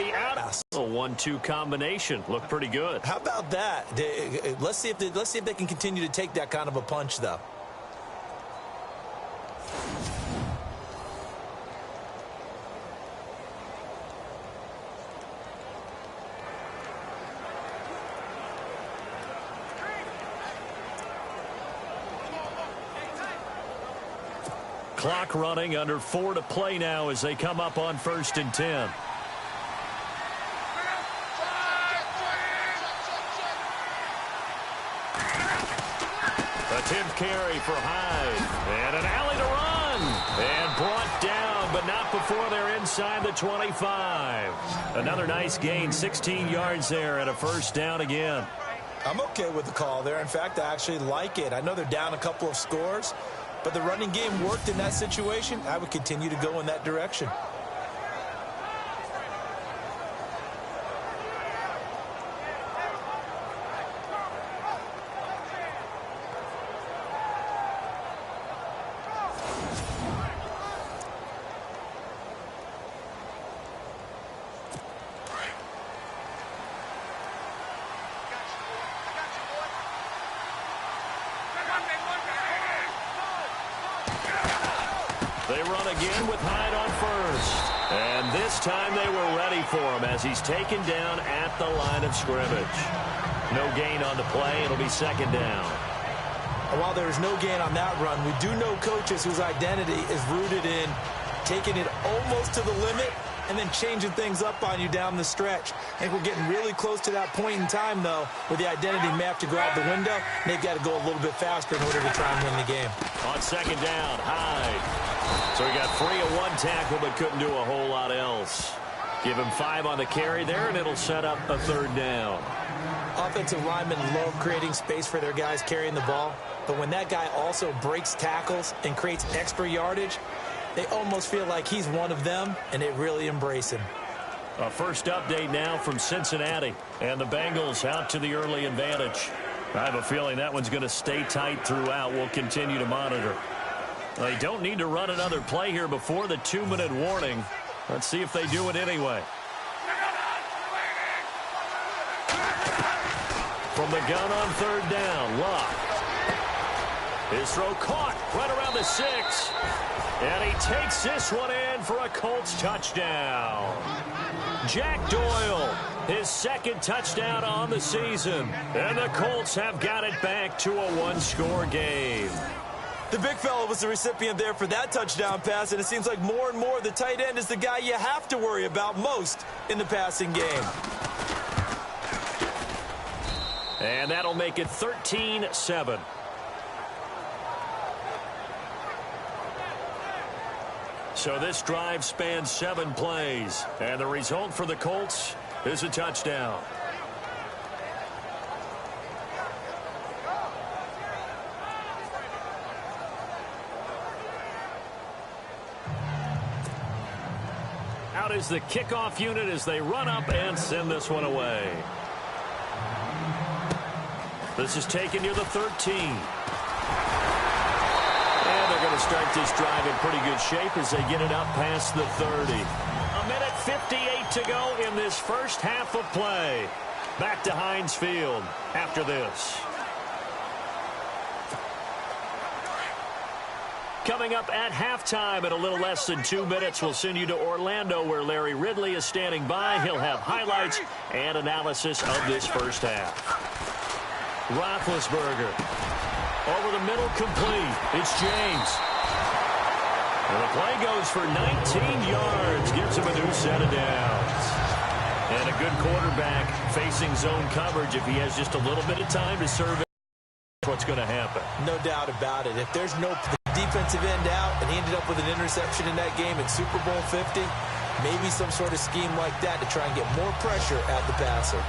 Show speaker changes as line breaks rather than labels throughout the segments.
be out. A 1-2 combination. Looked pretty good.
How about that? Let's see if they can continue to take that kind of a punch, though.
Clock running, under 4 to play now as they come up on 1st and 10. Attempt carry for Hyde. And an alley to run. And brought down, but not before they're inside the 25. Another nice gain, 16 yards there, and a 1st down again.
I'm okay with the call there. In fact, I actually like it. I know they're down a couple of scores, but the running game worked in that situation. I would continue to go in that direction.
They run again with Hyde on 1st. And this time they were ready for him as he's taken down at the line of scrimmage. No gain on the play. It'll be 2nd down.
While there is no gain on that run, we do know coaches whose identity is rooted in taking it almost to the limit and then changing things up on you down the stretch. I think we're getting really close to that point in time, though, where the identity may have to go out the window. And they've got to go a little bit faster in order to try and win the game.
On 2nd down, Hyde. So he got free of 1 tackle, but couldn't do a whole lot else. Give him 5 on the carry there, and it'll set up a 3rd down.
Offensive linemen love creating space for their guys carrying the ball, but when that guy also breaks tackles and creates extra yardage, they almost feel like he's one of them, and they really embrace him.
A first update now from Cincinnati, and the Bengals out to the early advantage. I have a feeling that one's going to stay tight throughout. We'll continue to monitor. They don't need to run another play here before the 2-minute warning. Let's see if they do it anyway. From the gun on 3rd down, Luck. His throw caught right around the 6. And he takes this one in for a Colts touchdown. Jack Doyle, his 2nd touchdown on the season. And the Colts have got it back to a 1-score game.
The big fella was the recipient there for that touchdown pass, and it seems like more and more the tight end is the guy you have to worry about most in the passing game.
And that'll make it 13-7. So this drive spans 7 plays, and the result for the Colts is a touchdown. Out is the kickoff unit as they run up and send this one away. This is taken near the 13. And they're going to start this drive in pretty good shape as they get it up past the 30. 1:58 to go in this first half of play. Back to Heinz Field after this. Coming up at halftime in a little less than 2 minutes, we'll send you to Orlando where Larry Ridley is standing by. He'll have highlights and analysis of this first half. Roethlisberger over the middle, complete. It's James. And the play goes for 19 yards. Gives him a new set of downs. And a good quarterback facing zone coverage. If he has just a little bit of time to serve it, what's going to happen.
No doubt about it. If there's no defensive end out and he ended up with an interception in that game at Super Bowl 50, maybe some sort of scheme like that to try and get more pressure at the passer.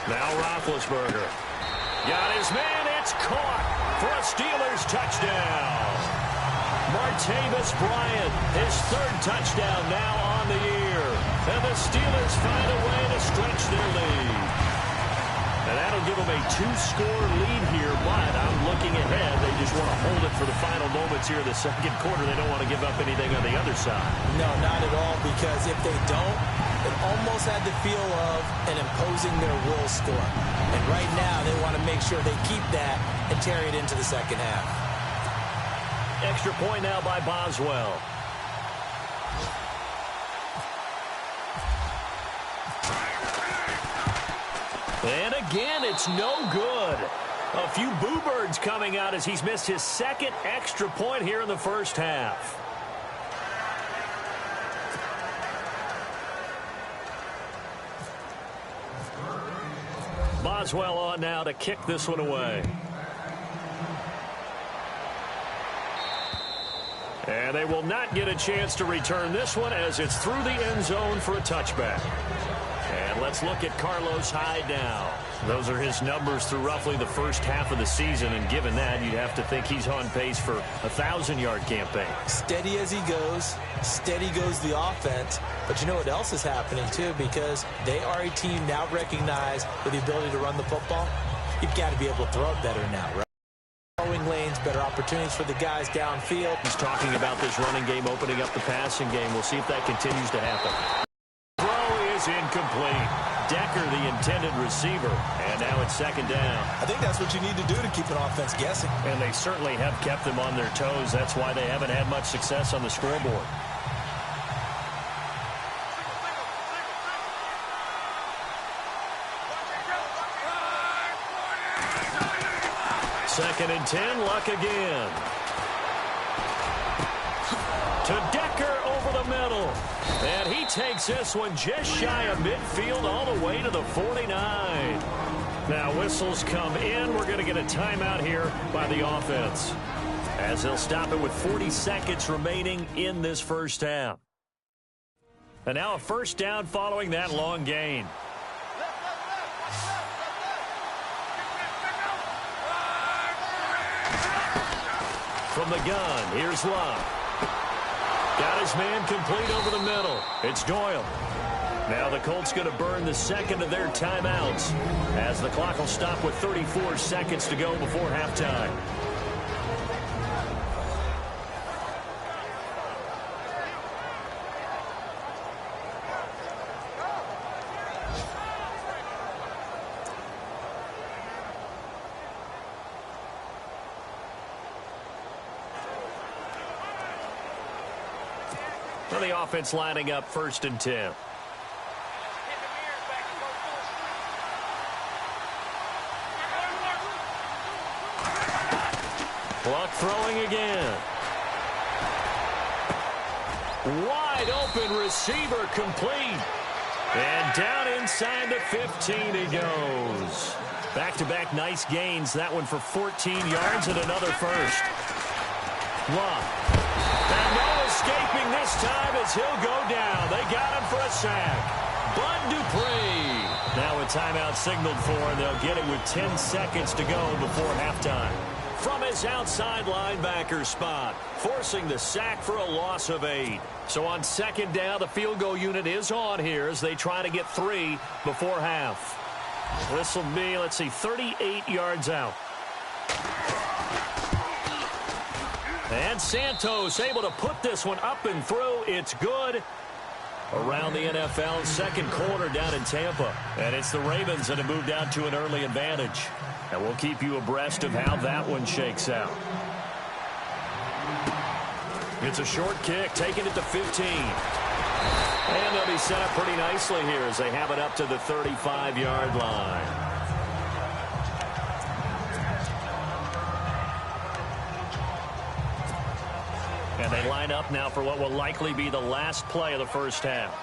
Now Roethlisberger. Got his man. It's caught for a Steelers touchdown. Martavis Bryant, his third touchdown now on the year. And the Steelers find a way to stretch their lead. And that'll give them a 2-score lead here, but I'm looking ahead. They just want to hold it for the final moments here of the second quarter. They don't want to give up anything on the other side.
No, not at all, because if they don't, it almost had the feel of an imposing their will score. And right now, they want to make sure they keep that and carry it into the second half.
Extra point now by Boswell. And again, it's no good. A few boo birds coming out as he's missed his second extra point here in the first half. Boswell on now to kick this one away. And they will not get a chance to return this one as it's through the end zone for a touchback. And let's look at Carlos Hyde now. Those are his numbers through roughly the first half of the season, and given that, you'd have to think he's on pace for a 1,000-yard campaign.
Steady as he goes, steady goes the offense. But you know what else is happening, too, because they are a team now recognized with the ability to run the football. You've got to be able to throw it better now, right? Throwing lanes, better opportunities for the guys downfield.
He's talking about this running game opening up the passing game. We'll see if that continues to happen. Throw is incomplete. Decker, the intended receiver, and now it's second down.
I think that's what you need to do to keep an offense guessing.
And they certainly have kept them on their toes. That's why they haven't had much success on the scoreboard. Second and 10, Luck again. To Decker over the middle. And he takes this one just shy of midfield all the way to the 49. Now whistles come in. We're going to get a timeout here by the offense, as they'll stop it with 40 seconds remaining in this first half. And now a first down following that long gain. From the gun, here's Luck. Got his man complete over the middle. It's Doyle. Now the Colts going to burn the second of their timeouts, as the clock will stop with 34 seconds to go before halftime. Well, the offense lining up first and 10. Luck throwing again. Wide open receiver complete. And down inside the 15 he goes. Back-to-back nice gains. That one for 14 yards and another first. Luck. And no escaping this time as he'll go down. They got him for a sack. Bud Dupree. Now a timeout signaled for, and they'll get it with 10 seconds to go before halftime. From his outside linebacker spot, forcing the sack for a loss of 8. So on second down, the field goal unit is on here as they try to get 3 before half. This will be, let's see, 38 yards out. And Santos able to put this one up and through. It's good. Around the NFL, second quarter down in Tampa. And it's the Ravens that have moved out to an early advantage. And we'll keep you abreast of how that one shakes out. It's a short kick, taking it to 15. And they'll be set up pretty nicely here as they have it up to the 35-yard line. And they line up now for what will likely be the last play of the first half.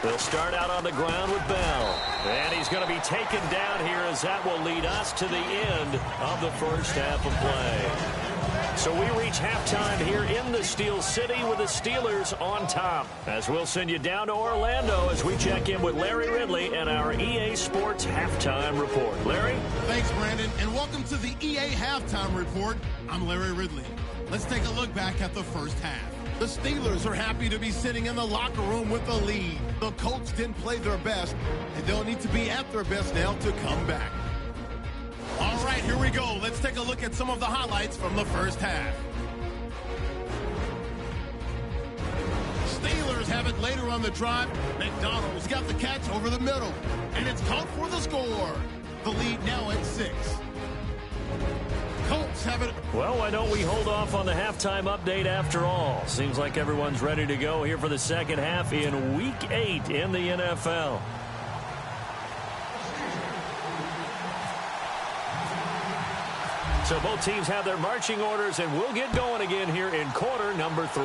They'll start out on the ground with Bell. And he's going to be taken down here as that will lead us to the end of the first half of play. So we reach halftime here in the Steel City with the Steelers on top. As we'll send you down to Orlando as we check in with Larry Ridley and our EA Sports Halftime Report. Larry?
Thanks, Brandon, and welcome to the EA Halftime Report. I'm Larry Ridley. Let's take a look back at the first half. The Steelers are happy to be sitting in the locker room with the lead. The Colts didn't play their best, and they'll need to be at their best now to come back. All right, here we go. Let's take a look at some of the highlights from the first half. Steelers have it later on the drive. McDonald's got the catch over the middle, and it's caught for the score. The lead now at 6. Colts have it.
Well, why don't we hold off on the halftime update after all? Seems like everyone's ready to go here for the second half in Week 8 in the NFL. So both teams have their marching orders, and we'll get going again here in quarter number 3.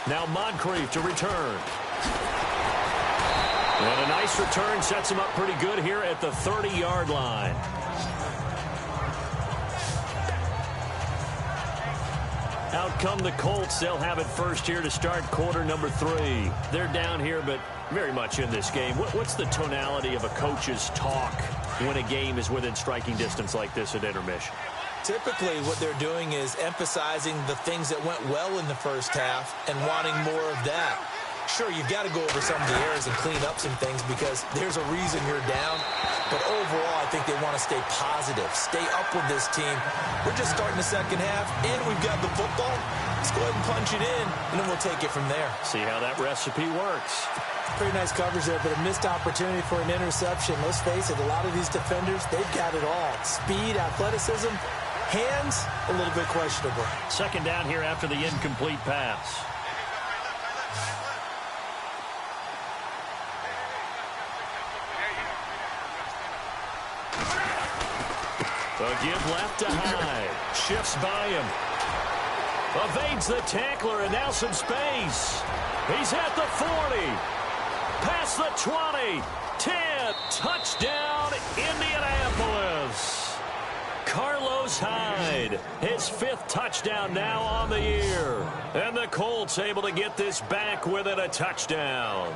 Now Moncrief to return. And a nice return sets him up pretty good here at the 30-yard line. Out come the Colts. They'll have it first here to start quarter number 3. They're down here, but very much in this game. What's the tonality of a coach's talk when a game is within striking distance like this at intermission?
Typically, what they're doing is emphasizing the things that went well in the first half and wanting more of that. Sure, you've got to go over some of the errors and clean up some things because there's a reason you're down. But overall, I think they want to stay positive, stay up with this team. We're just starting the second half, and we've got the football. Let's go ahead and punch it in, and then we'll take it from there.
See how that recipe works.
Pretty nice coverage there, but a missed opportunity for an interception. Let's face it, a lot of these defenders, they've got it all. Speed, athleticism, hands, a little bit questionable.
Second down here after the incomplete pass. A give left to Hyde. Shifts by him. Evades the tackler, and now some space. He's at the 40. Past the 20. 10. Touchdown, Indianapolis. Carlos Hyde. His 5th touchdown now on the year. And the Colts able to get this back within a touchdown.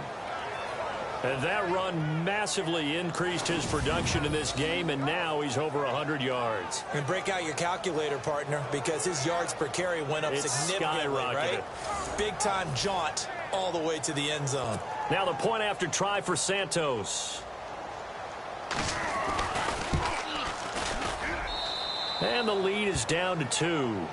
And that run massively increased his production in this game, and now he's over 100 yards.
And break out your calculator, partner, because his yards per carry went up significantly, right? Big-time jaunt all the way to the end zone.
Now the point after try for Santos. And the lead is down to 2.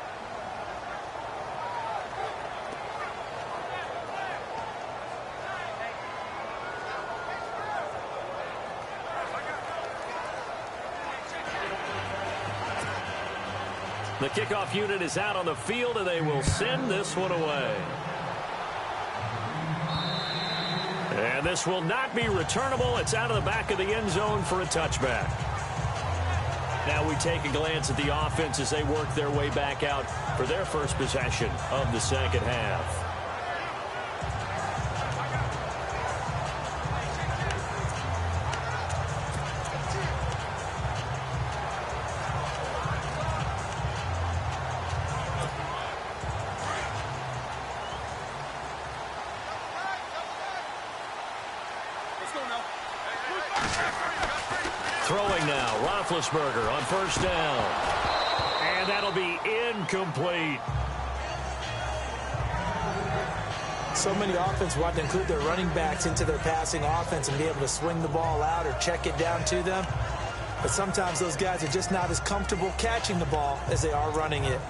The kickoff unit is out on the field, and they will send this one away. And this will not be returnable. It's out of the back of the end zone for a touchback. Now we take a glance at the offense as they work their way back out for their first possession of the second half. Throwing now, Roethlisberger on first down. And that'll be incomplete.
So many offenses want to include their running backs into their passing offense and be able to swing the ball out or check it down to them. But sometimes those guys are just not as comfortable catching the ball as they are running it.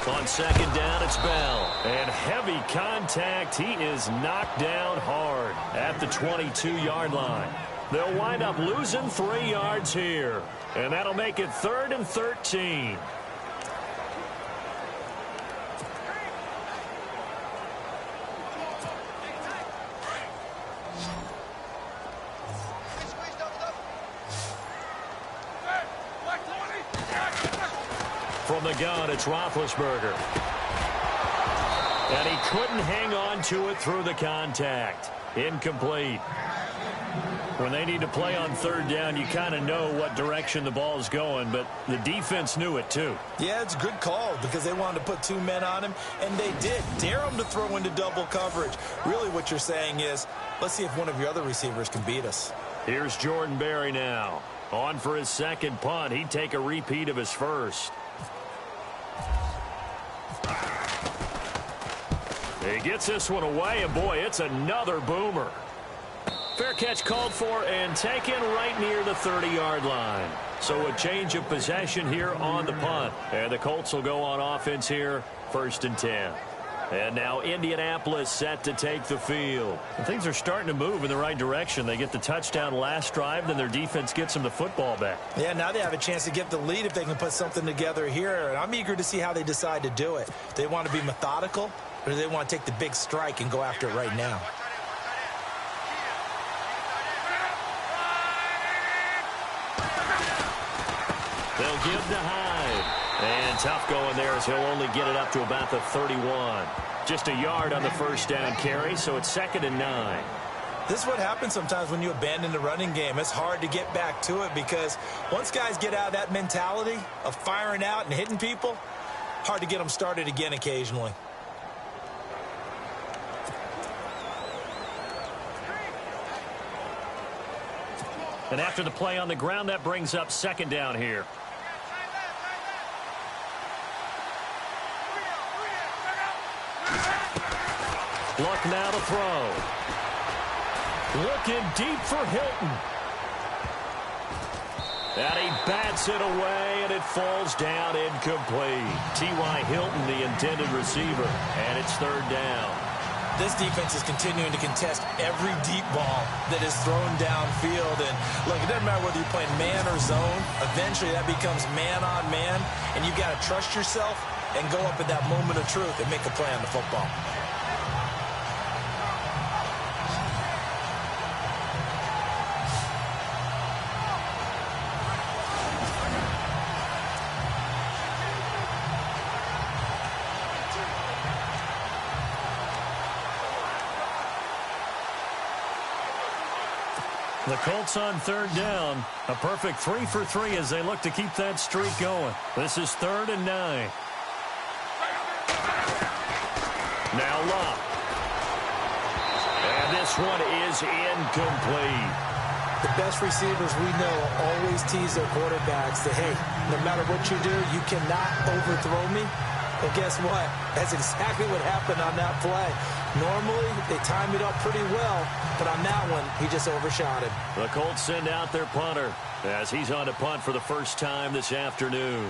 On second down, it's Bell. And heavy contact. He is knocked down hard at the 22-yard line. They'll wind up losing 3 yards here. And that'll make it 3rd and 13. From the gun, it's Roethlisberger. And he couldn't hang on to it through the contact. Incomplete. When they need to play on third down, you kind of know what direction the ball is going, but the defense knew it too.
Yeah, it's a good call because they wanted to put 2 men on him, and they did. Dare him to throw into double coverage. Really what you're saying is, let's see if one of your other receivers can beat us.
Here's Jordan Berry now. On for his second punt. He'd take a repeat of his first. He gets this one away, and boy, it's another boomer. Fair catch called for and taken right near the 30-yard line. So a change of possession here on the punt. And the Colts will go on offense here, 1st and 10. And now Indianapolis set to take the field. And things are starting to move in the right direction. They get the touchdown last drive, then their defense gets them the football back.
Yeah, now they have a chance to get the lead if they can put something together here. And I'm eager to see how they decide to do it. They want to be methodical, or do they want to take the big strike and go after it right now?
They'll give to Hyde. And tough going there as he'll only get it up to about the 31. Just a yard on the first down carry, so it's 2nd and 9.
This is what happens sometimes when you abandon the running game. It's hard to get back to it because once guys get out of that mentality of firing out and hitting people, hard to get them started again occasionally.
And after the play on the ground, that brings up 2nd down here. Luck now to throw. Looking deep for Hilton. And he bats it away, and it falls down incomplete. T.Y. Hilton, the intended receiver, and it's 3rd down.
This defense is continuing to contest every deep ball that is thrown downfield. And, look, it doesn't matter whether you're playing man or zone. Eventually, that becomes man-on-man, and you've got to trust yourself and go up at that moment of truth and make a play on the football.
The Colts on 3rd down. A perfect 3 for 3 as they look to keep that streak going. This is 3rd and 9. Now Luck. And this one is incomplete.
The best receivers we know always tease their quarterbacks that, hey, no matter what you do, you cannot overthrow me. Well, guess what? That's exactly what happened on that play. Normally, they time it up pretty well, but on that one, he just overshot him.
The Colts send out their punter as he's on to punt for the first time this afternoon.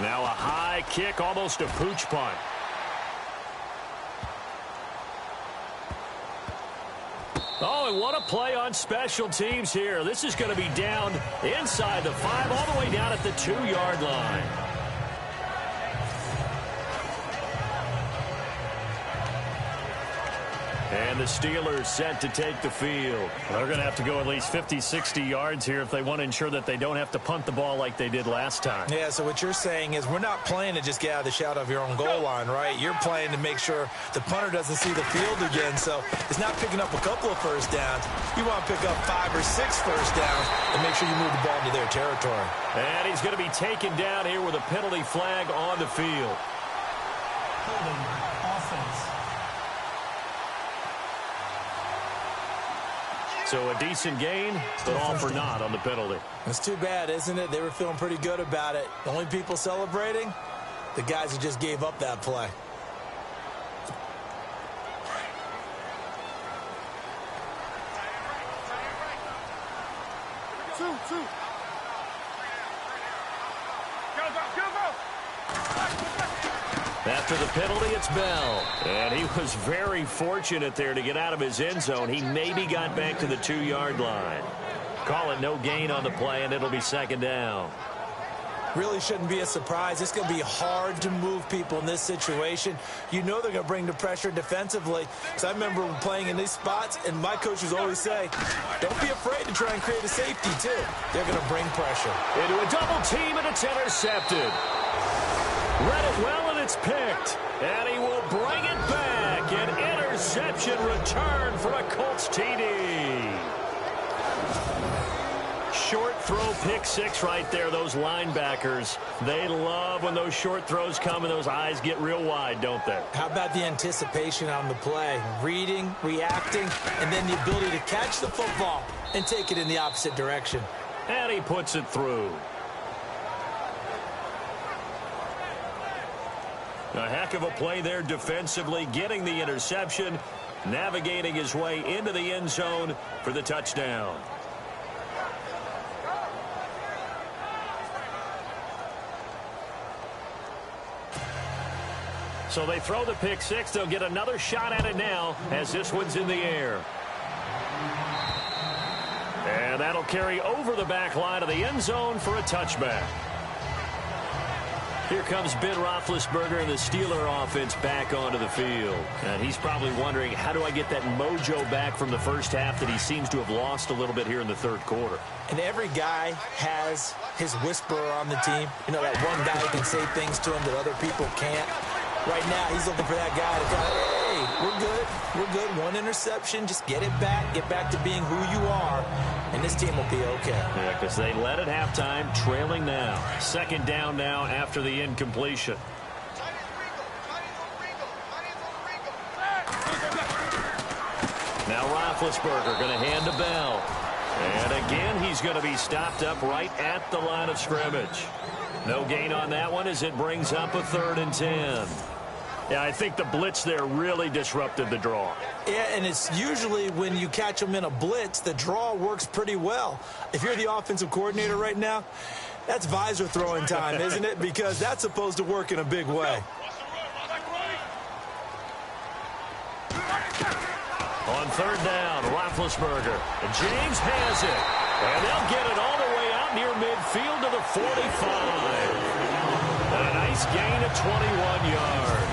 Now a high kick, almost a pooch punt. Oh, and what a play on special teams here. This is going to be down inside the 5, all the way down at the 2-yard line. And the Steelers set to take the field. They're going to have to go at least 50, 60 yards here if they want to ensure that they don't have to punt the ball like they did last time.
Yeah, so what you're saying is we're not playing to just get out of the shadow of your own goal line, right? You're playing to make sure the punter doesn't see the field again. So it's not picking up a couple of first downs. You want to pick up 5 or 6 first downs and make sure you move the ball into their territory.
And he's going to be taken down here with a penalty flag on the field.
Holding offense.
So a decent gain, but all for naught on the penalty.
It's too bad, isn't it? They were feeling pretty good about it. The only people celebrating, the guys who just gave up that play.
Two.
After the penalty, it's Bell. And he was very fortunate there to get out of his end zone. He maybe got back to the 2-yard line. Call it no gain on the play, and it'll be 2nd down.
Really shouldn't be a surprise. It's going to be hard to move people in this situation. You know they're going to bring the pressure defensively. Because I remember playing in these spots, and my coaches always say, don't be afraid to try and create a safety, too. They're going to bring pressure.
Into a double team, and it's intercepted. Read it well, and it's picked. And he will bring it back. An interception return for a Colts TD. Short throw, pick six right there. Those linebackers, they love when those short throws come and those eyes get real wide, don't they?
How about the anticipation on the play? Reading, reacting, and then the ability to catch the football and take it in the opposite direction.
And he puts it through. A heck of a play there defensively, getting the interception, navigating his way into the end zone for the touchdown. So they throw the pick six. They'll get another shot at it now as this one's in the air. And that'll carry over the back line of the end zone for a touchback. Here comes Ben Roethlisberger and the Steeler offense back onto the field. And he's probably wondering, how do I get that mojo back from the first half that he seems to have lost a little bit here in the third quarter?
And every guy has his whisperer on the team. You know, that one guy who can say things to him that other people can't. Right now, he's looking for that guy to kind of, hey, we're good. We're good. One interception. Just get it back. Get back to being who you are. And this team will be okay.
Yeah, because they led at halftime, trailing now. Second down now after the incompletion. Now Roethlisberger going to hand to Bell. And again, he's going to be stopped up right at the line of scrimmage. No gain on that one as it brings up a 3rd and 10. Yeah, I think the blitz there really disrupted the draw.
Yeah, and it's usually when you catch them in a blitz, the draw works pretty well. If you're the offensive coordinator right now, that's visor throwing time, isn't it? Because that's supposed to work in a big way.
On 3rd down, Roethlisberger. And James has it. And they'll get it all the way out near midfield to the 45. And a nice gain of 21 yards.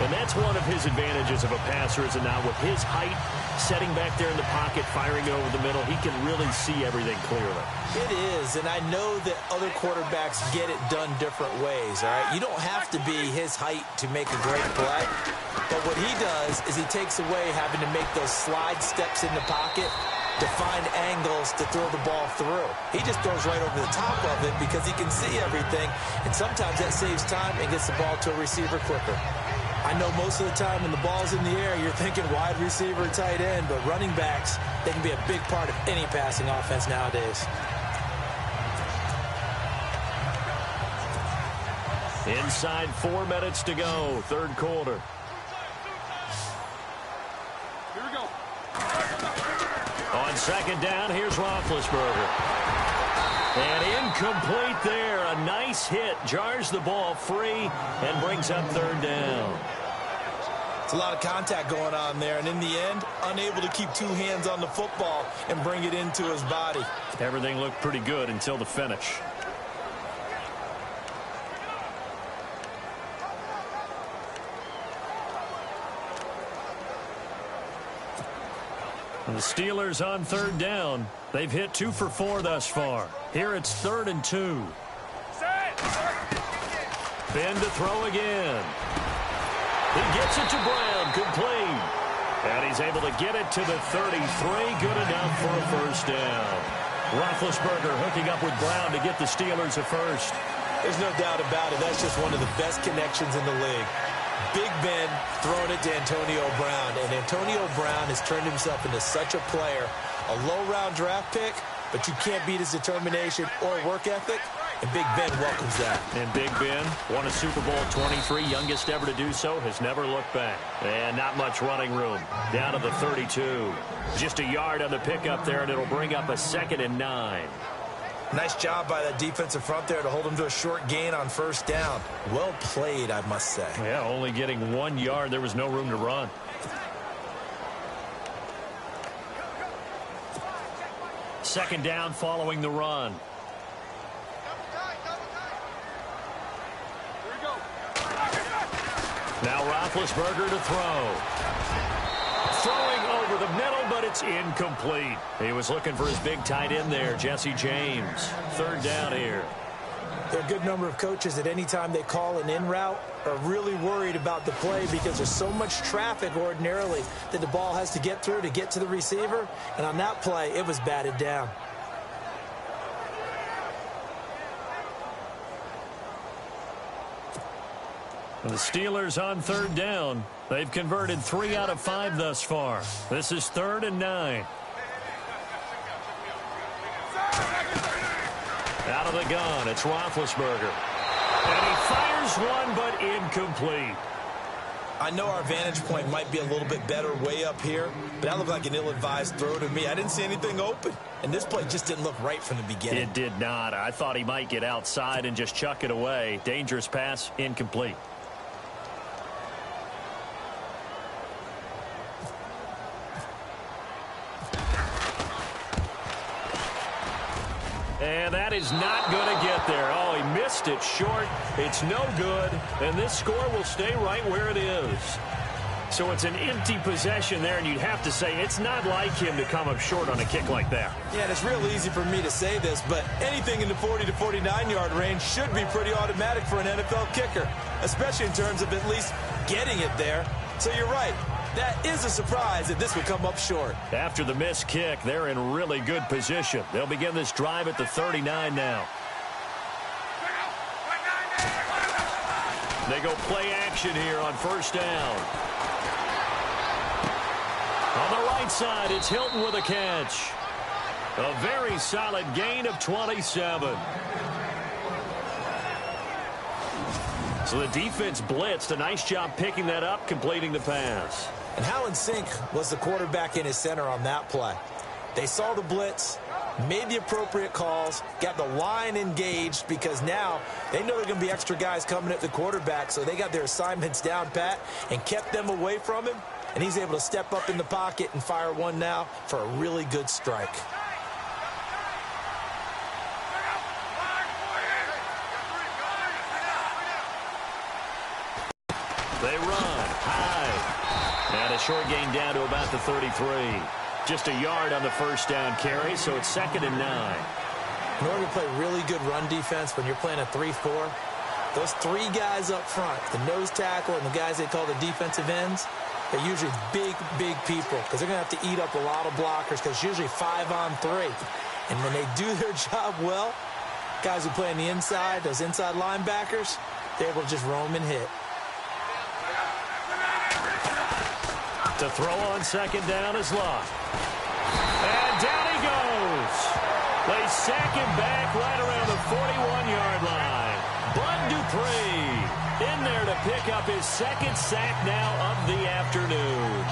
And that's one of his advantages of a passer, is now with his height, setting back there in the pocket, firing it over the middle, he can really see everything clearly.
It is, and I know that other quarterbacks get it done different ways, all right? You don't have to be his height to make a great play. But what he does is he takes away having to make those slide steps in the pocket to find angles to throw the ball through. He just throws right over the top of it because he can see everything, and sometimes that saves time and gets the ball to a receiver quicker. I know most of the time when the ball's in the air, you're thinking wide receiver, tight end, but running backs, they can be a big part of any passing offense nowadays.
Inside 4 minutes to go, 3rd quarter.
Here we go.
On 2nd down, here's Roethlisberger. And incomplete there. A nice hit. Jars the ball free and brings up 3rd down.
It's a lot of contact going on there, and in the end, unable to keep 2 hands on the football and bring it into his body.
Everything looked pretty good until the finish. The Steelers on 3rd down. They've hit 2 for 4 thus far. Here it's 3rd and 2. Ben to throw again. He gets it to Brown, complete. And he's able to get it to the 33, good enough for a 1st down. Roethlisberger hooking up with Brown to get the Steelers a 1st.
There's no doubt about it. That's just one of the best connections in the league. Big Ben throwing it to Antonio Brown, and Antonio Brown has turned himself into such a player. A low-round draft pick, but you can't beat his determination or work ethic, and Big Ben welcomes that.
And Big Ben won a Super Bowl 23, youngest ever to do so, has never looked back. And not much running room. Down to the 32. Just a yard on the pickup there, and it'll bring up a 2nd and 9.
Nice job by that defensive front there to hold him to a short gain on 1st down. Well played, I must say.
Yeah, only getting 1 yard. There was no room to run. Second down following the run. Now Roethlisberger to throw. Throwing over the middle, but it's incomplete. He was looking for his big tight end there, Jesse James. Third down here.
There are a good number of coaches at any time they call an in route are really worried about the play because there's so much traffic ordinarily that the ball has to get through to get to the receiver. And on that play, it was batted down.
The Steelers on third down. They've converted 3 out of 5 thus far. This is 3rd and 9. Out of the gun, it's Roethlisberger. And he fires one, but incomplete.
I know our vantage point might be a little bit better way up here, but that looked like an ill-advised throw to me. I didn't see anything open, and this play just didn't look right from the beginning.
It did not. I thought he might get outside and just chuck it away. Dangerous pass, incomplete. And that is not going to get there. Oh, he missed it short. It's no good. And this score will stay right where it is. So it's an empty possession there, and you'd have to say it's not like him to come up short on a kick like that.
Yeah, and it's real easy for me to say this, but anything in the 40 to 49-yard range should be pretty automatic for an NFL kicker, especially in terms of at least getting it there. So you're right. That is a surprise that this would come up short.
After the missed kick, they're in really good position. They'll begin this drive at the 39 now. They go play action here on first down. On the right side, it's Hilton with a catch. A very solid gain of 27. So the defense blitzed. A nice job picking that up, completing the pass.
And how in sync was the quarterback in his center on that play? They saw the blitz, made the appropriate calls, got the line engaged because now they know there are going to be extra guys coming at the quarterback, so they got their assignments down pat and kept them away from him, and he's able to step up in the pocket and fire one now for a really good strike.
They run high. And a short gain down to about the 33. Just a yard on the first down carry, so it's 2nd and 9.
In order to play really good run defense when you're playing a 3-4, those 3 guys up front, the nose tackle and the guys they call the defensive ends, they're usually big, big people because they're going to have to eat up a lot of blockers because it's usually 5 on 3. And when they do their job well, guys who play on the inside, those inside linebackers, they're able to just roam and hit.
To throw on second down is Locke. And down he goes. They sack him back right around the 41-yard line. Bud Dupree in there to pick up his 2nd sack now of the afternoon.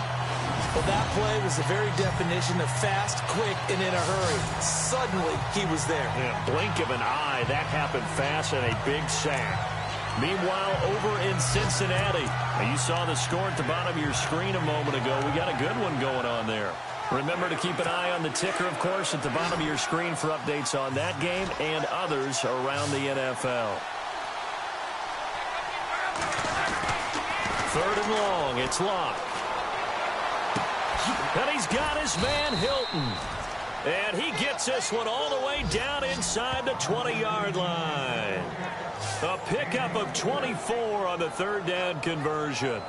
Well, that play was the very definition of fast, quick, and in a hurry. Suddenly, he was there.
Yeah, blink of an eye, that happened fast and a big sack. Meanwhile, over in Cincinnati, you saw the score at the bottom of your screen a moment ago. We got a good one going on there. Remember to keep an eye on the ticker, of course, at the bottom of your screen for updates on that game and others around the NFL. 3rd and long, it's Locke. And he's got his man Hilton. And he gets this one all the way down inside the 20-yard line. A pickup of 24 on the 3rd down conversion.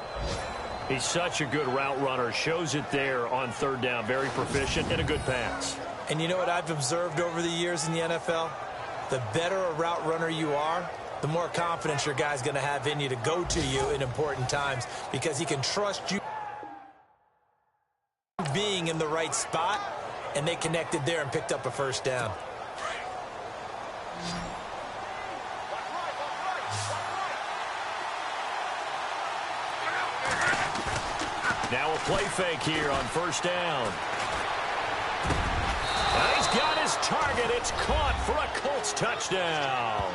He's such a good route runner. Shows it there on 3rd down. Very proficient and a good pass.
And you know what I've observed over the years in the NFL? The better a route runner you are, the more confidence your guy's going to have in you to go to you in important times because he can trust you being in the right spot, and they connected there and picked up a first down.
Now a play fake here on first down. And he's got his target. It's caught for a Colts touchdown.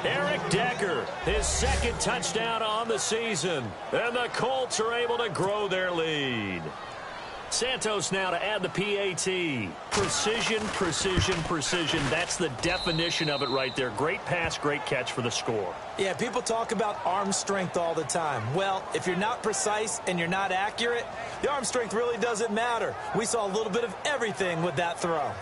Eric Decker, his 2nd touchdown on the season. And the Colts are able to grow their lead. Santos now to add the PAT. Precision, precision, precision. That's the definition of it right there. Great pass, great catch for the score.
Yeah, people talk about arm strength all the time. Well, if you're not precise and you're not accurate, the arm strength really doesn't matter. We saw a little bit of everything with that throw.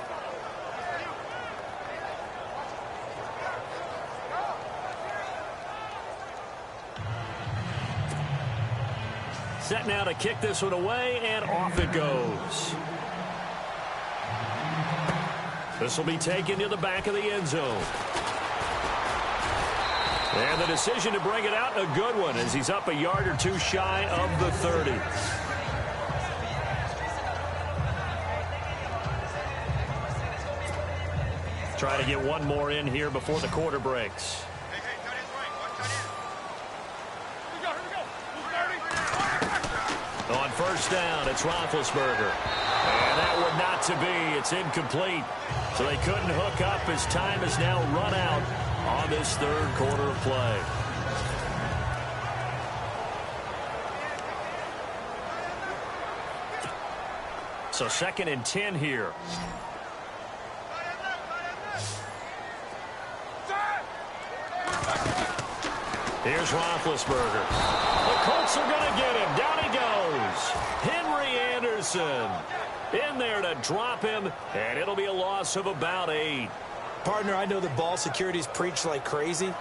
Set now to kick this one away, and off it goes. This will be taken to the back of the end zone. And the decision to bring it out, a good one, as he's up a yard or two shy of the 30. Try to get one more in here before the quarter breaks. On first down, it's Roethlisberger. And that would not to be. It's incomplete. So they couldn't hook up as time has now run out on this third quarter of play. So 2nd and 10 here. Here's Roethlisberger. The Colts are going to get him. Down he goes. Henry Anderson in there to drop him, and it'll be a loss of about 8.
Partner, I know that ball security's preached like crazy,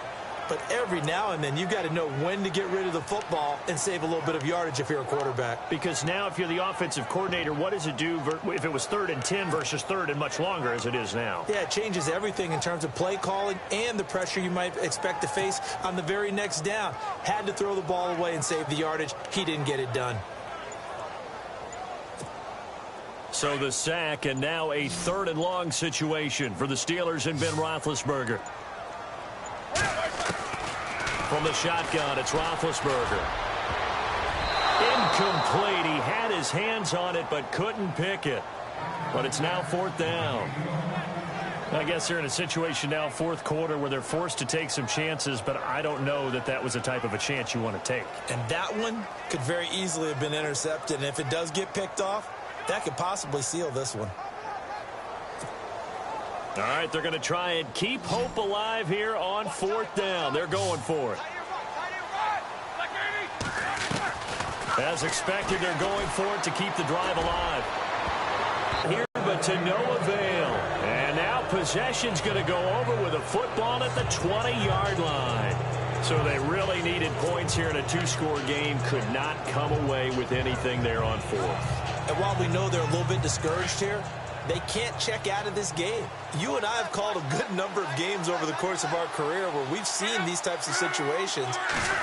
but every now and then you got to know when to get rid of the football and save a little bit of yardage if you're a quarterback.
Because now if you're the offensive coordinator, what does it do if it was 3rd and 10 versus 3rd and much longer as it is now?
Yeah, it changes everything in terms of play calling and the pressure you might expect to face on the very next down. Had to throw the ball away and save the yardage. He didn't get it done.
So the sack, and now a 3rd and long situation for the Steelers and Ben Roethlisberger. From the shotgun, it's Roethlisberger. Incomplete. He had his hands on it but couldn't pick it. But it's now 4th down. I guess they're in a situation now, 4th quarter, where they're forced to take some chances, but I don't know that that was the type of a chance you want to take.
And that one could very easily have been intercepted, and if it does get picked off, that could possibly seal this one.
All right, they're going to try and keep hope alive here on 4th down. They're going for it. As expected, they're going for it to keep the drive alive. Here, but to no avail. And now possession's going to go over with a football at the 20-yard line. So they really needed points here in a 2-score game. Could not come away with anything there on 4th.
And while we know they're a little bit discouraged here, they can't check out of this game. You and I have called a good number of games over the course of our career where we've seen these types of situations.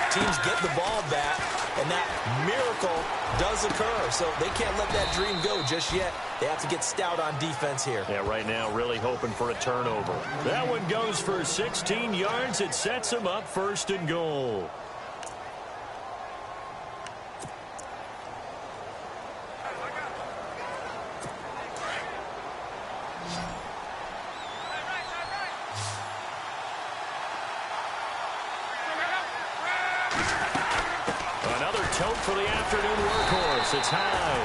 Teams get the ball back, and that miracle does occur. So they can't let that dream go just yet. They have to get stout on defense here.
Yeah, right now really hoping for a turnover. That one goes for 16 yards. It sets them up 1st and goal. For the afternoon workhorse, it's high.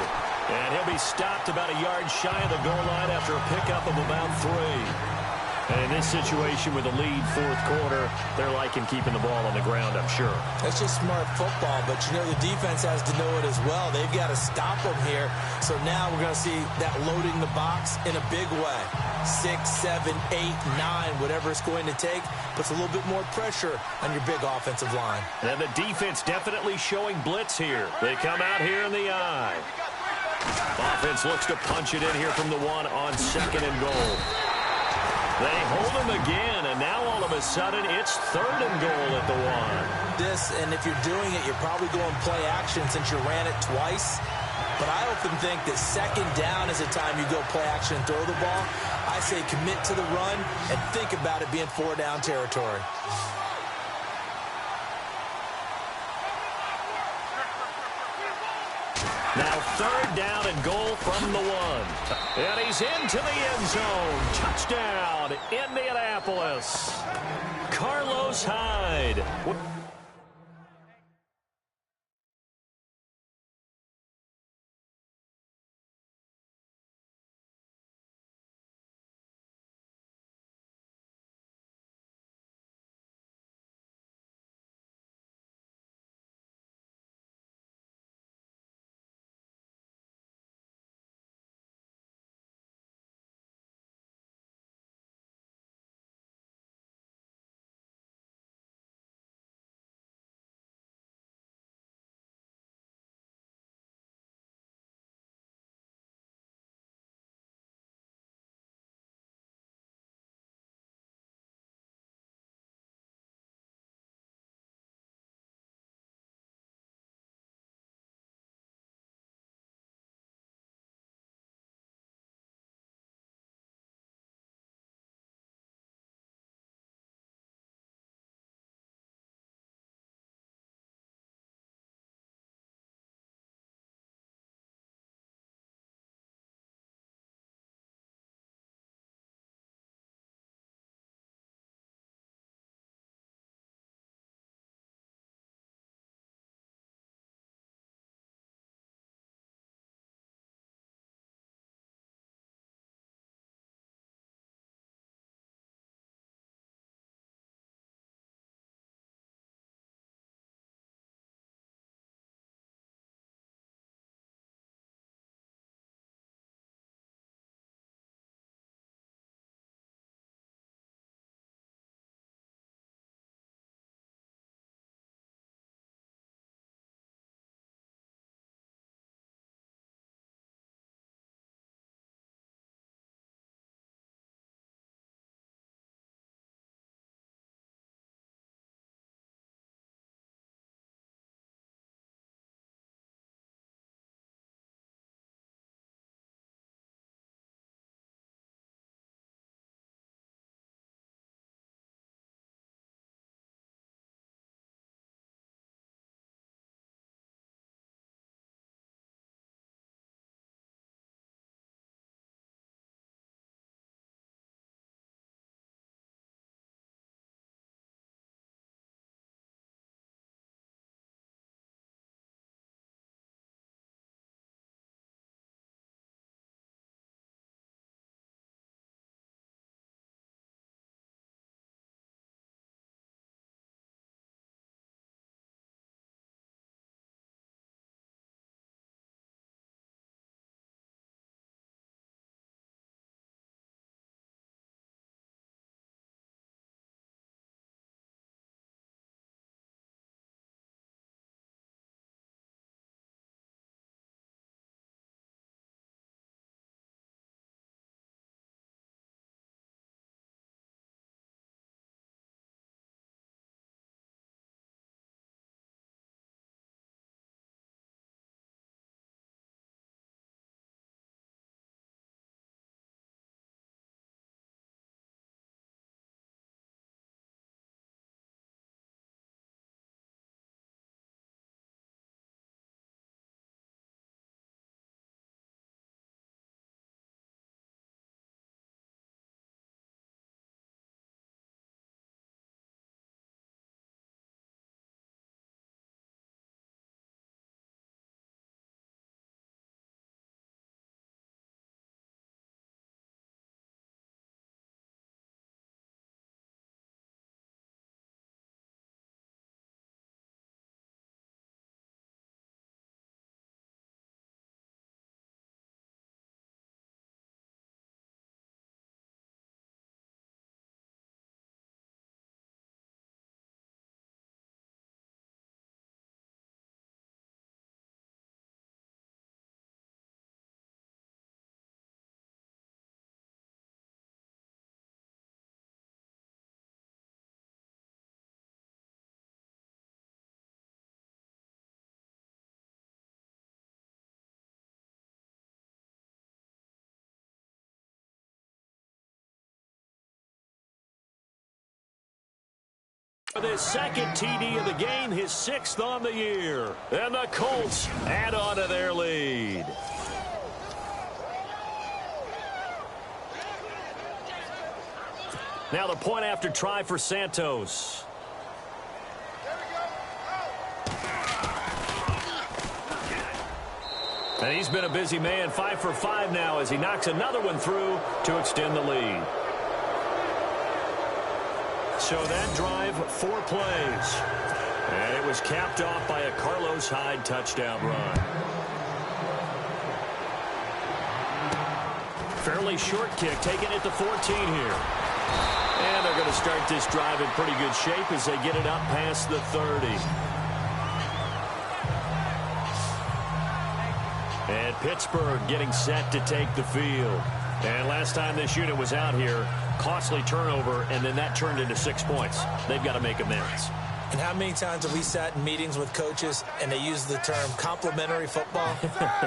And he'll be stopped about a yard shy of the goal line after a pickup of about 3. And in this situation with a lead 4th quarter, they're liking keeping the ball on the ground, I'm sure.
That's just smart football, but you know the defense has to know it as well. They've got to stop them here. So now we're going to see that loading the box in a big way. 6, 7, 8, 9, whatever it's going to take, puts a little bit more pressure on your big offensive line.
And the defense definitely showing blitz here. They come out here in the eye. Offense looks to punch it in here from the 1 on 2nd and goal. They hold him again, and now all of a sudden it's 3rd and goal at the 1.
And if you're doing it, you're probably going play action since you ran it twice. But I often think that 2nd down is the time you go play action and throw the ball. I say commit to the run and think about it being 4-down territory.
Now 3rd down and goal from the 1. And he's into the end zone. Touchdown, Indianapolis. Carlos Hyde. His second TD of the game, his 6th on the year. And the Colts add on to their lead. Now the point after try for Santos. And he's been a busy man, 5 for 5 now as he knocks another one through to extend the lead. So that drive, 4 plays. And it was capped off by a Carlos Hyde touchdown run. Fairly short kick, taking it to 14 here. And they're going to start this drive in pretty good shape as they get it up past the 30. And Pittsburgh getting set to take the field. And last time this unit was out here, costly turnover, and then that turned into 6 points. They've got to make amends.
And how many times have we sat in meetings with coaches and they use the term complementary football?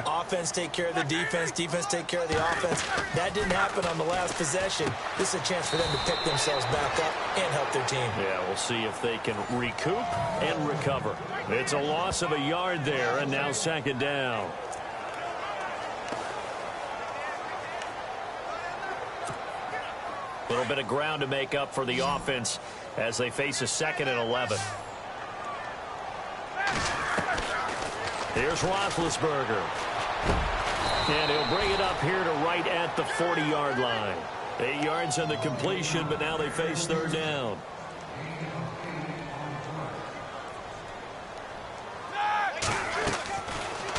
Offense take care of the defense, defense take care of the offense. That didn't happen on the last possession. This is a chance for them to pick themselves back up and help their team.
Yeah, we'll see if they can recoup and recover. It's a loss of a yard there, and now 2nd down. A little bit of ground to make up for the offense as they face a 2nd and 11. Here's Roethlisberger. And he'll bring it up here to right at the 40-yard line. 8 yards on the completion, but now they face 3rd down.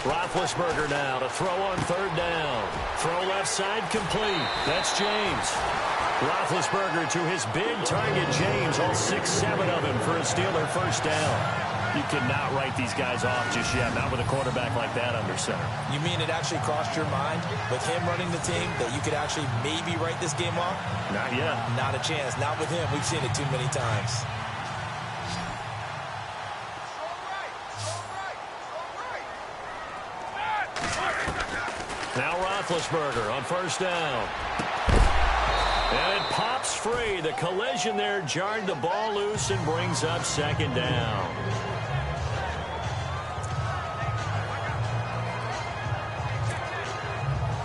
Roethlisberger now to throw on 3rd down. Throw left side complete. That's James. Roethlisberger to his big target, James, all 6-7 of him for a Steeler 1st down. You cannot write these guys off just yet, not with a quarterback like that under center.
You mean it actually crossed your mind with him running the team that you could actually maybe write this game off?
Not yet. Not
a chance. Not with him. We've seen it too many times.
Now Roethlisberger on 1st down. And it pops free. The collision there jarred the ball loose and brings up 2nd down.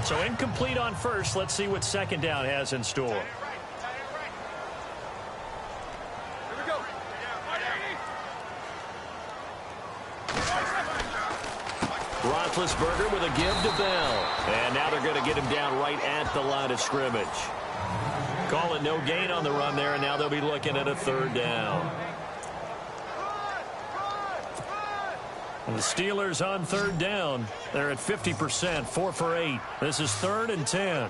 So incomplete on 1st. Let's see what 2nd down has in store. Roethlisberger with a give to Bell. And now they're going to get him down right at the line of scrimmage. Call it no gain on the run there, and now they'll be looking at a 3rd down. And the Steelers on 3rd down. They're at 50%, 4 for 8. This is 3rd and 10.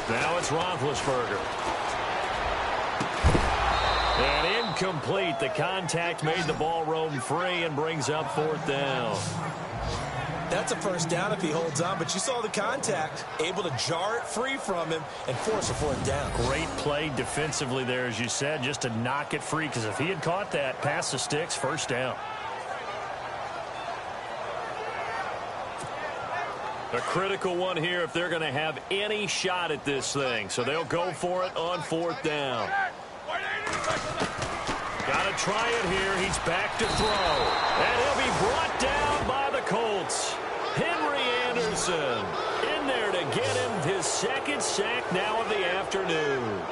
Now it's Roethlisberger. And incomplete. The contact made the ball roam free and brings up 4th down.
That's a 1st down if he holds on, but you saw the contact, able to jar it free from him and force a 4th down.
Great play defensively there, as you said, just to knock it free, because if he had caught that, past the sticks, 1st down. A critical one here if they're going to have any shot at this thing, so they'll go for it on 4th down. Got to try it here. He's back to throw. And he'll be brought down by the Colts. Henry Anderson in there to get him his 2nd sack now of the afternoon.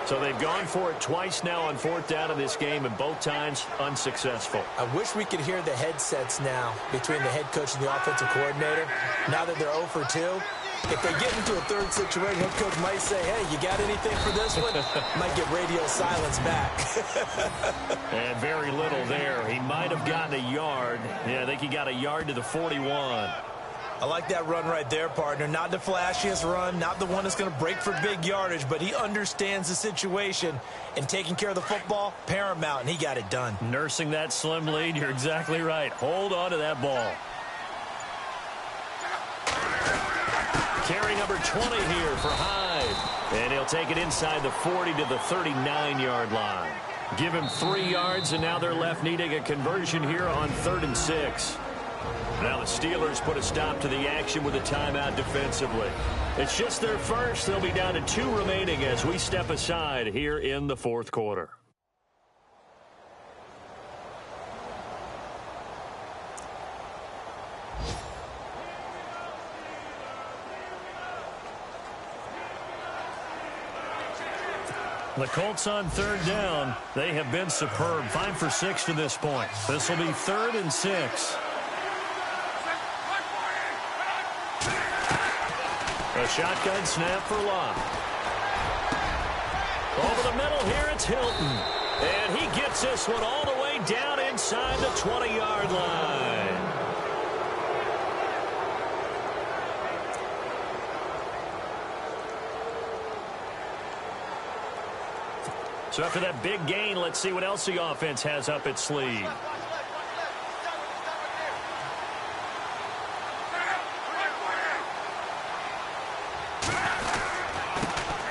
So they've gone for it twice now on 4th down in this game, and both times unsuccessful.
I wish we could hear the headsets now between the head coach and the offensive coordinator. Now that they're 0 for 2, if they get into a 3rd situation, head coach might say, hey, you got anything for this one? Might get radio silence back.
And very little there. He might have gotten a yard. Yeah, I think he got a yard to the 41.
I like that run right there, partner. Not the flashiest run, not the one that's going to break for big yardage, but he understands the situation, and taking care of the football, paramount, and he got it done.
Nursing that slim lead, you're exactly right. Hold on to that ball. Carry number 20 here for Hyde. And he'll take it inside the 40 to the 39-yard line. Give him 3 yards, and now they're left needing a conversion here on 3rd and 6. Now the Steelers put a stop to the action with a timeout defensively. It's just their first. They'll be down to 2 remaining as we step aside here in the fourth quarter. The Colts on third down. They have been superb. 5 for 6 to this point. This will be 3rd and 6. A shotgun snap for Locke. Over the middle here, it's Hilton. And he gets this one all the way down inside the 20-yard line. So after that big gain, let's see what else the offense has up its sleeve.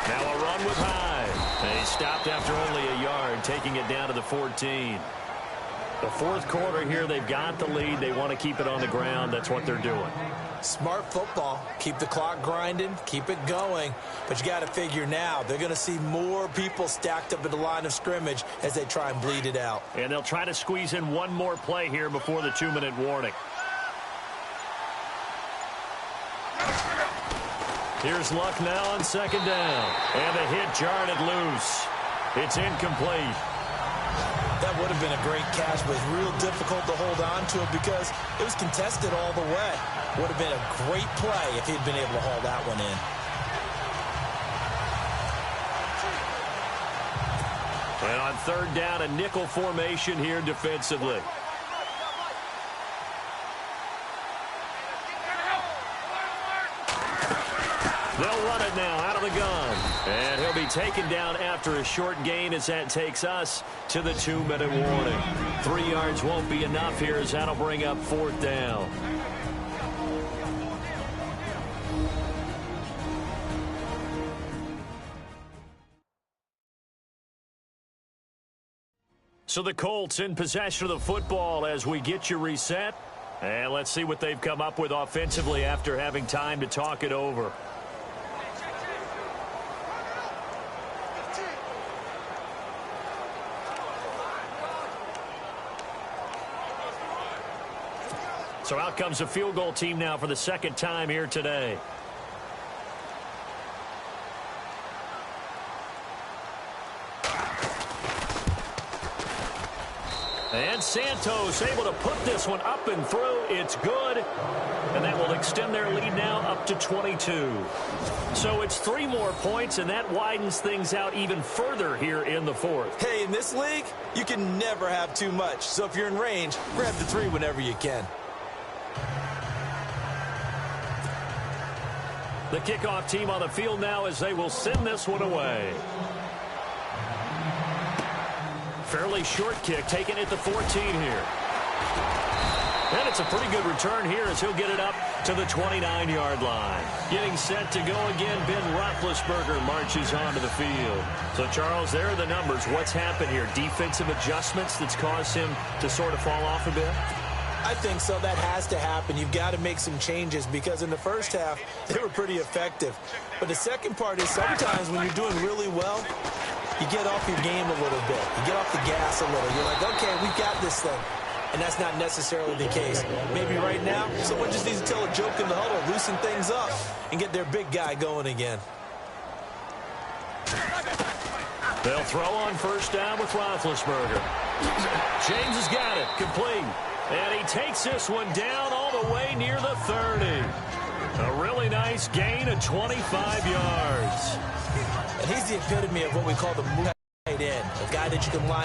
Now a run with Hyde. And he stopped after only a yard, taking it down to the 14. The fourth quarter here, they've got the lead. They want to keep it on the ground. That's what they're doing.
Smart football. Keep the clock grinding. Keep it going. But you got to figure now, they're going to see more people stacked up at the line of scrimmage as they try and bleed it out.
And they'll try to squeeze in one more play here before the 2-minute warning. Here's Luck now on second down. And the hit jarred it loose. It's incomplete.
That would have been a great catch, but it's real difficult to hold on to it because it was contested all the way. Would have been a great play if he'd been able to haul that one in.
And on third down, a nickel formation here defensively. They'll run it now out of the gun. And he'll be taken down after a short gain as that takes us to the 2-minute warning. 3 yards won't be enough here as that'll bring up 4th down. So the Colts in possession of the football as we get you reset. And let's see what they've come up with offensively after having time to talk it over. So out comes a field goal team now for the second time here today. And Santos able to put this one up and through. It's good. And that will extend their lead now up to 22. So it's 3 more points, and that widens things out even further here in the fourth.
Hey, in this league, you can never have too much. So if you're in range, grab the 3 whenever you can.
The kickoff team on the field now as they will send this one away. Fairly short kick, taken at the 14 here. And it's a pretty good return here as he'll get it up to the 29-yard line. Getting set to go again, Ben Roethlisberger marches onto the field. So, Charles, there are the numbers. What's happened here? Defensive adjustments that's caused him to sort of fall off a bit?
I think so. That has to happen. You've got to make some changes because in the first half, they were pretty effective. But the second part is sometimes when you're doing really well, you get off your game a little bit. You get off the gas a little. You're like, okay, we've got this thing. And that's not necessarily the case. Maybe right now, someone just needs to tell a joke in the huddle, loosen things up, and get their big guy going again.
They'll throw on first down with Roethlisberger. James has got it, complete. And he takes this one down all the way near the 30. A really nice gain of 25 yards.
And he's the epitome of what we call the move tight end, a guy that you can line